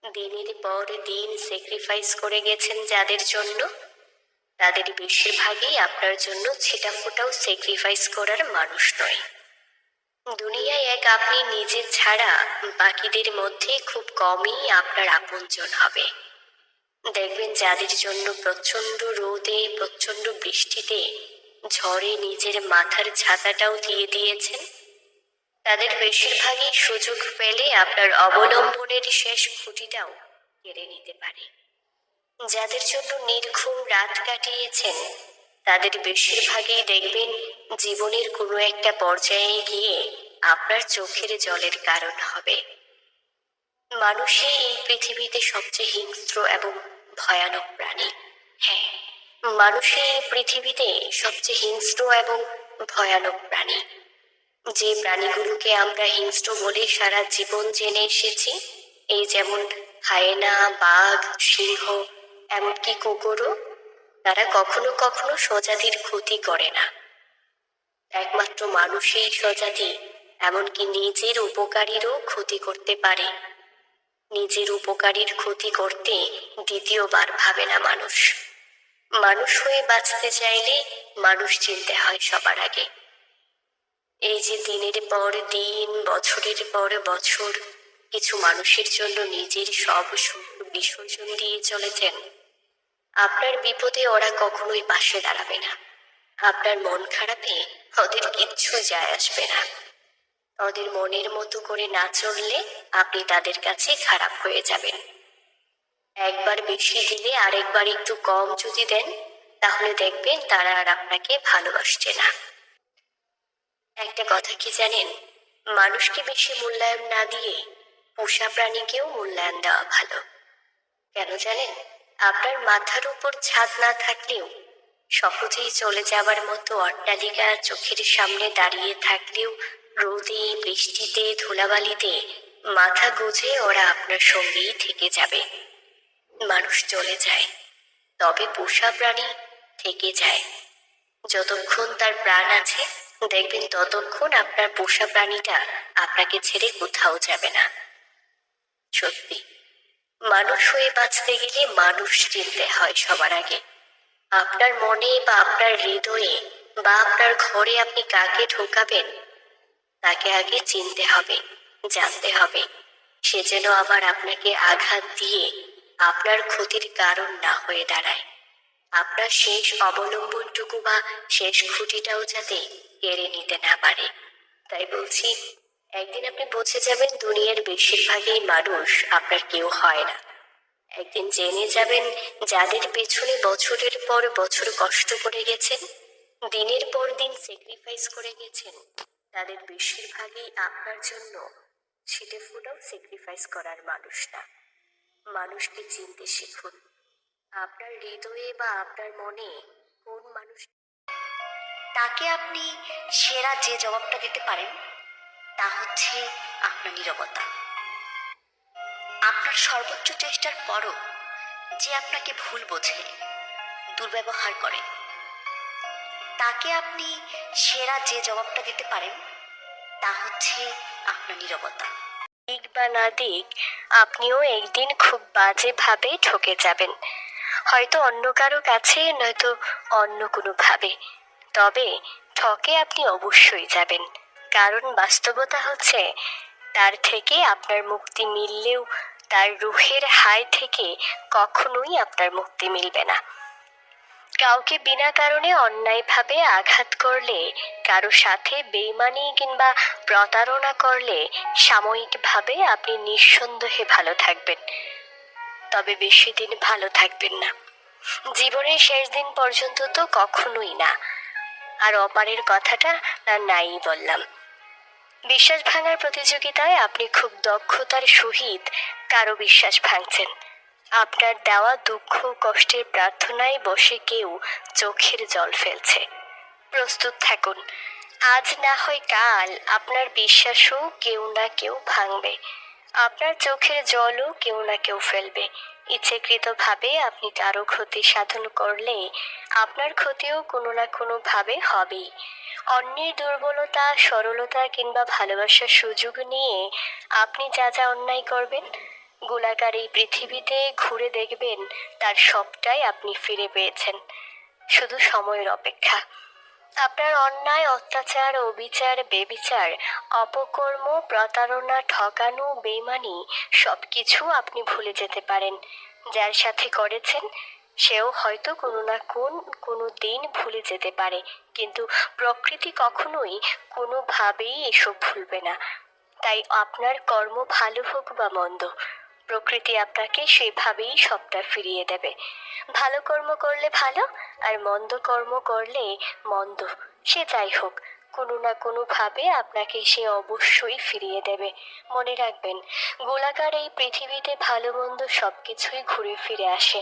দিনের পর দিন স্যাক্রিফাইস করে গেছেন যাদের জন্য, তাদের বেশিরভাগই আপনার জন্য ছিটাফোটাও স্যাক্রিফাইস করার মানুষ নয়। দুনিয়ায় আপনি নিজে ছাড়া বাকিদের মধ্যে খুব কমই আপনার আপনজন হবে। দেখবেন যাদের জন্য প্রচন্ড রোদে, প্রচন্ড বৃষ্টিতে, ঝড়ে নিজের মাথার ছাতাটাও দিয়ে দিয়েছেন, তাদের বেশিরভাগই সুযোগ পেলে আপনার অবলম্বনের শেষ খুঁটিটাও কেড়ে নিতে পারে। যাদের জন্য নির্ঘুম রাত কাটিয়েছেন, তাদের বেশিরভাগই দেখবেন জীবনের কোনো একটা পর্যায়ে গিয়ে আপনার চোখের জলের কারণ হবে। মানুষই এই পৃথিবীতে সবচেয়ে হিংস্র এবং ভয়ানক প্রাণী। হ্যাঁ, মানুষই এই পৃথিবীতে সবচেয়ে হিংস্র এবং ভয়ানক প্রাণী। যে প্রাণীগুলোকে আমরা হিংস্র বলে সারা জীবন জেনে এসেছি, এই যেমন হায়েনা, বাঘ, সিংহ, এমনকি কুকুরও, তারা কখনো কখনো স্বজাতির ক্ষতি করে না। একমাত্র মানুষই স্বজাতি এমনকি নিজের উপকারীরও ক্ষতি করতে পারে। নিজের উপকারীর ক্ষতি করতে দ্বিতীয়বার ভাবে না মানুষ। মানুষ হয়ে বাঁচতে চাইলে মানুষ চিনতে হয় সবার আগে। এই যে দিনের পর দিন, বছরের পর বছর কিছু মানুষের জন্য নিজের সব সুখ বিসর্জন দিয়ে চলেছেন, আপনার বিপদে ওরা কখনোই পাশে দাঁড়াবে না। আপনার মন খারাপে ওদের কিচ্ছু যায় আসবে না। ওদের মনের মতো করে না চললে আপনি তাদের কাছে খারাপ হয়ে যাবেন। একবার বেশি দিলে আরেকবার একটু কম যদি দেন, তাহলে দেখবেন তারা আর আপনাকে ভালোবাসছে না। একটা কথা কি জানেন, মানুষকে বেশি মূল্যায়ন না দিয়ে পোষা প্রাণীকেও মূল্যায়ন দেওয়া ভালো। কেন জানেন? আপনার মাথার উপর ছাদ না থাকলেও, সহজেই চলে যাবার মতো অট্টালিকা চোখের সামনে দাঁড়িয়ে থাকলেও, রোদে, বৃষ্টিতে, ধুলাবালিতে মাথা গুঁজে ওরা আপনার সঙ্গেই থেকে যাবে। মানুষ চলে যায়, তবে পোষা প্রাণী থেকে যায়। যতক্ষণ তার প্রাণ আছে, দেখবেন ততক্ষণ আপনার পোষা প্রাণীটা আপনাকে ছেড়ে কোথাও যাবে না। সত্যি, মানুষ হয়ে বাঁচতে গেলে মানুষ চিনতে হয় সবার আগে। আপনার মনে বা আপনার হৃদয়ে বা আপনার ঘরে আপনি কাকে ঢোকাবেন, তাকে আগে চিনতে হবে, জানতে হবে। সে যেন আবার আপনাকে আঘাত দিয়ে আপনার ক্ষতির কারণ না হয়ে দাঁড়ায়। আপনার শেষ অবলম্বনটুকু বা শেষ খুঁটিটাও যাতে কেড়ে নিতে না পারে। তাই বলছি, একদিন আপনি বুঝে যাবেন দুনিয়ার বেশিরভাগই মানুষ আপনার কেউ হয় না। একদিন জেনে যাবেন যাদের পেছনে বছরের পর বছর কষ্ট করে গেছেন, দিনের পর দিন স্যাক্রিফাইস করে গেছেন, তাদের বেশিরভাগই আপনার জন্য ছিটেফোঁটাও স্যাক্রিফাইস করার মানুষ না। মানুষকে চিনতে শিখুন। আপনার হৃদয়ে বা আপনার মনে কোন মানুষ, তাকে আপনি সেরা যে জবাবটা দিতে পারেন তা হচ্ছে আপনার নীরবতা। আপনার সর্বোচ্চ চেষ্টার পরও যে আপনাকে ভুল বোঝে, দুর্ব্যবহার করে, তাকে আপনি সেরা যে জবাবটা দিতে পারেন তা হচ্ছে আপনার নীরবতা। দিক বা না দিক, আপনিও একদিন খুব বাজেভাবে ঠকে যাবেন, হয়তো অন্য কারো কাছে, নয়তো অন্য কোনো ভাবে। তবে ঠকে আপনি অবশ্যই যাবেন, কারণ বাস্তবতা হচ্ছে তার থেকে আপনার মুক্তি মিললেও তার রুহের হায় থেকে কখনোই আপনার মুক্তি মিলবে না। কাউকে বিনা কারণে অন্যায়ভাবে আঘাত করলে, কারো সাথে বেইমানি কিংবা প্রতারণা করলে সাময়িকভাবে আপনি নিঃসন্দেহে ভালো থাকবেন, তবে বেশি দিন ভালো থাকবেন না। জীবনের শেষ দিন পর্যন্ত তো কখনোই না। আর অপারের কথাটা নাই বললাম। বিশ্বাস ভাঙার প্রতিযোগিতায় আপনি খুব দক্ষতার সহিত কারো বিশ্বাস ভাঙছেন। আপনার দেওয়া দুঃখ কষ্টের প্রার্থনায় বসে কেউ চোখের জল ফেলছে। প্রস্তুত থাকুন, আজ না হয় কাল আপনার বিশ্বাসও কেউ না কেউ ভাঙবে, আপনার চোখের জলও কেউ না কেউ ফেলবে। ইচ্ছাকৃতভাবে আপনি কারো ক্ষতি সাধন করলে আপনার ক্ষতিও কোনো না কোনো ভাবে হবেই। অন্যের দুর্বলতা, সরলতা কিংবা ভালোবাসার সুযোগ নিয়ে আপনি যা যা অন্যায় করবেন, গোলাকার এই পৃথিবীতে ঘুরে দেখবেন তার সবটাই আপনি ফিরে পেয়েছেন, শুধু সময়ের অপেক্ষা। আপনার অন্যায়, অত্যাচার, অবিচার, বেবিচার, অপকর্ম, প্রতারণা, ঠকানো, বেইমানি সবকিছু আপনি ভুলে যেতে পারেন। যার সাথে করেছেন সেও হয়তো কোনো দিন ভুলে যেতে পারে, কিন্তু প্রকৃতি কখনোই কোনোভাবেই এসব ভুলবে না। তাই আপনার কর্ম ভালো হোক বা মন্দ, প্রকৃতি আপনাকে সেভাবেই সবটা ফিরিয়ে দেবে। ভালো কর্ম করলে ভালো, আর মন্দ কর্ম করলে মন্দ। সে যাই হোক, কোনো না কোনোভাবে আপনাকে সে অবশ্যই ফিরিয়ে দেবে। মনে রাখবেন, গোলাকার এই পৃথিবীতে ভালো মন্দ সবকিছুই ঘুরে ফিরে আসে।